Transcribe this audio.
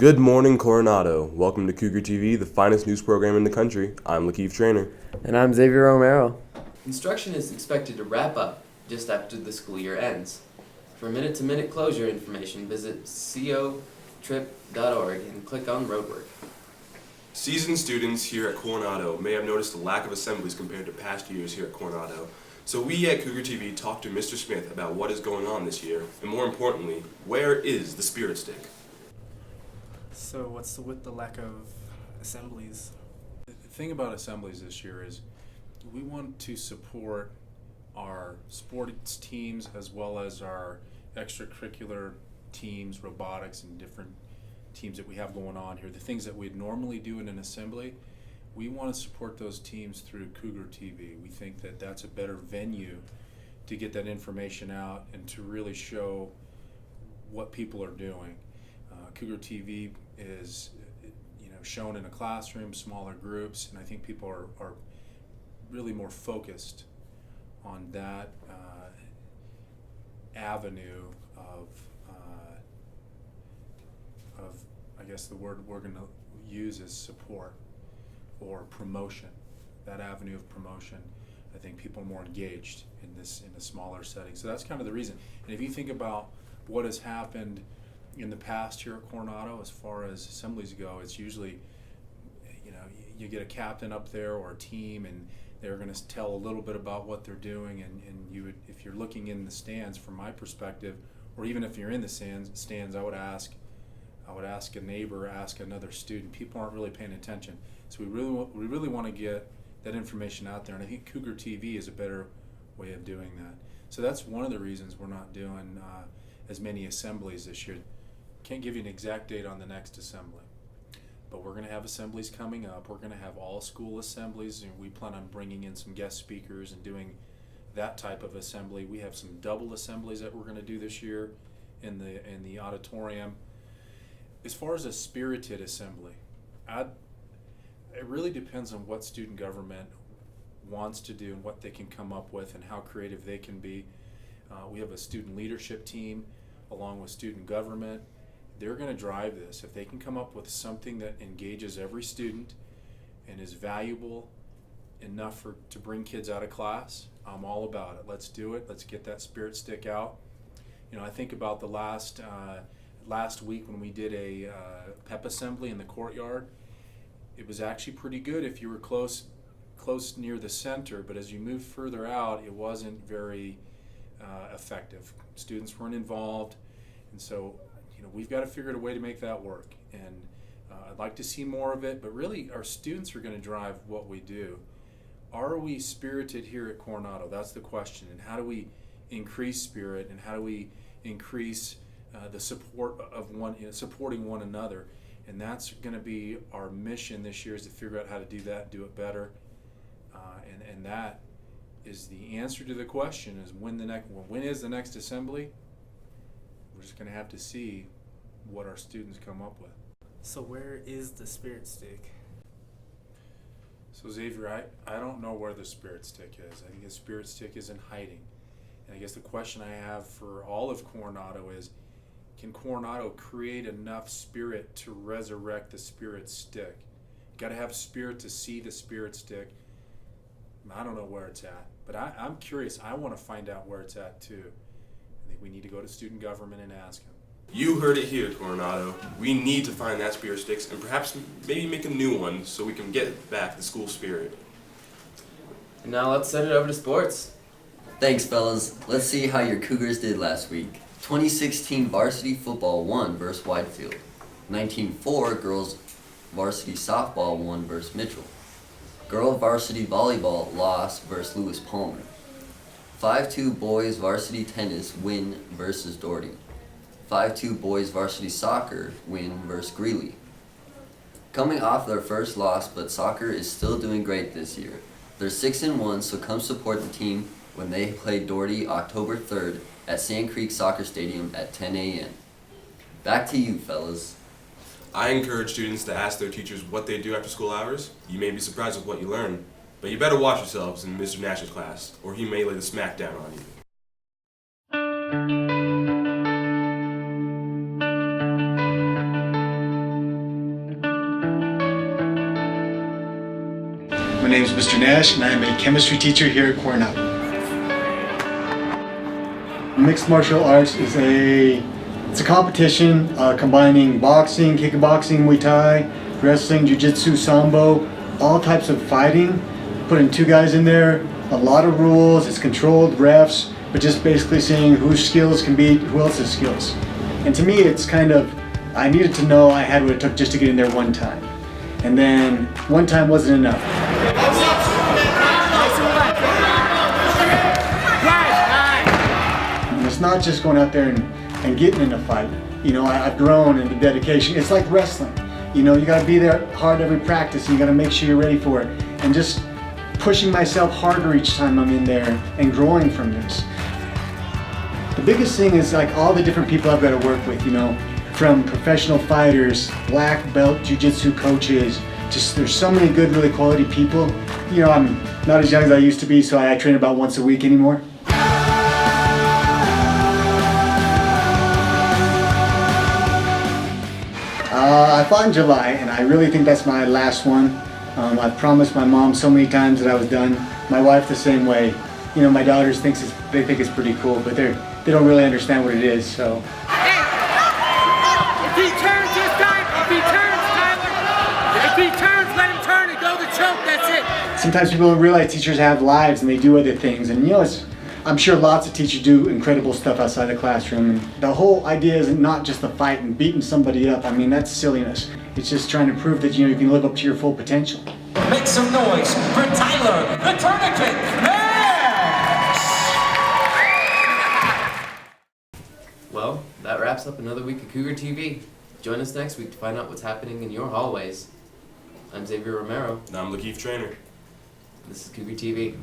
Good morning, Coronado. Welcome to Cougar TV, the finest news program in the country. I'm Lakeith Trainer. And I'm Xavier Romero. Instruction is expected to wrap up just after the school year ends. For minute-to-minute closure information, visit cotrip.org and click on Roadwork. Seasoned students here at Coronado may have noticed a lack of assemblies compared to past years here at Coronado. So we at Cougar TV talked to Mr. Smith about what is going on this year, and more importantly, where is the Spirit Stick? So what's with the lack of assemblies? The thing about assemblies this year is we want to support our sports teams as well as our extracurricular teams, robotics, and different teams that we have going on here. The things that we'd normally do in an assembly, we want to support those teams through Cougar TV. We think that that's a better venue to get that information out and to really show what people are doing. Cougar TV is, shown in a classroom, smaller groups, and I think people are really more focused on that avenue of I guess the word we're going to use is support or promotion. That avenue of promotion, I think people are more engaged in a smaller setting. So that's kind of the reason. And if you think about what has happened in the past here at Coronado as far as assemblies go, it's usually, you get a captain up there or a team, and they're going to tell a little bit about what they're doing, and you would, if you're looking in the stands from my perspective, or even if you're in the stands, I would ask a neighbor, ask another student. People aren't really paying attention. So we really want to get that information out there, and I think Cougar TV is a better way of doing that. So that's one of the reasons we're not doing as many assemblies this year. Can't give you an exact date on the next assembly, but we're going to have assemblies coming up. We're going to have all school assemblies, and we plan on bringing in some guest speakers and doing that type of assembly. We have some double assemblies that we're going to do this year in the auditorium. As far as a spirited assembly, it really depends on what student government wants to do and what they can come up with and how creative they can be. We have a student leadership team along with student government. They're going to drive this. If they can come up with something that engages every student and is valuable enough to bring kids out of class, I'm all about it. Let's do it. Let's get that spirit stick out. I think about the last week when we did a pep assembly in the courtyard. It was actually pretty good if you were close near the center, but as you moved further out, it wasn't very effective. Students weren't involved, and so we've got to figure out a way to make that work. And I'd like to see more of it, but really our students are going to drive what we do. Are we spirited here at Coronado? That's the question. And how do we increase spirit, and how do we increase the support of supporting one another? And that's going to be our mission this year, is to figure out how to do that, do it better. And that is the answer to the question: is when is the next assembly? We're just going to have to see what our students come up with. So where is the spirit stick? So Xavier, I don't know where the spirit stick is. I think the spirit stick is in hiding. And I guess the question I have for all of Coronado is, can Coronado create enough spirit to resurrect the spirit stick? You got to have spirit to see the spirit stick. I don't know where it's at, but I'm curious. I want to find out where it's at too. I think we need to go to student government and ask them. You heard it here, Coronado. We need to find that Spirit Sticks and perhaps maybe make a new one so we can get back the school spirit. And now let's send it over to sports. Thanks, fellas. Let's see how your Cougars did last week. 2016 varsity football won versus Whitefield. 19-4 girls varsity softball won versus Mitchell. Girl varsity volleyball lost versus Lewis Palmer. 5-2 boys varsity tennis win versus Doherty. 5-2 boys varsity soccer win versus Greeley. Coming off their first loss, but soccer is still doing great this year. They're 6-1, so come support the team when they play Doherty October 3rd at Sand Creek Soccer Stadium at 10 a.m. Back to you, fellas. I encourage students to ask their teachers what they do after school hours. You may be surprised with what you learn, but you better watch yourselves in Mr. Nash's class, or he may lay the smack down on you. name is Mr. Nash, and I am a chemistry teacher here at Coronado. Mixed martial arts is it's a competition combining boxing, kickboxing, Muay Thai, wrestling, jiu-jitsu, sambo, all types of fighting. Putting 2 guys in there, a lot of rules, it's controlled, refs, but just basically seeing whose skills can beat who else's skills. And to me, it's kind of, I needed to know I had what it took just to get in there one time. And then one time wasn't enough. And it's not just going out there and getting in a fight. You know, I've grown in the dedication. It's like wrestling. You know, you gotta be there hard every practice, and you gotta make sure you're ready for it. And just pushing myself harder each time I'm in there and growing from this. The biggest thing is like all the different people I've got to work with, you know, from professional fighters, black belt jiu-jitsu coaches, just there's so many good, really quality people. You know, I'm not as young as I used to be, so I train about once a week anymore. I fought in July, and I really think that's my last one. I've promised my mom so many times that I was done. My wife the same way. You know, my daughters think it's pretty cool, but they don't really understand what it is. So. Hey, if he turns this time, Tyler. If he turns, let him turn and go the choke. That's it. Sometimes people don't realize teachers have lives and they do other things, and you know, I'm sure lots of teachers do incredible stuff outside the classroom. And the whole idea is not just the fight and beating somebody up. I mean, that's silliness. It's just trying to prove that you know you can live up to your full potential. Make some noise for Tyler, the tournament Nash! Well, that wraps up another week of Cougar TV. Join us next week to find out what's happening in your hallways. I'm Xavier Romero. And I'm Lakeith Trainer. This is Cougar TV.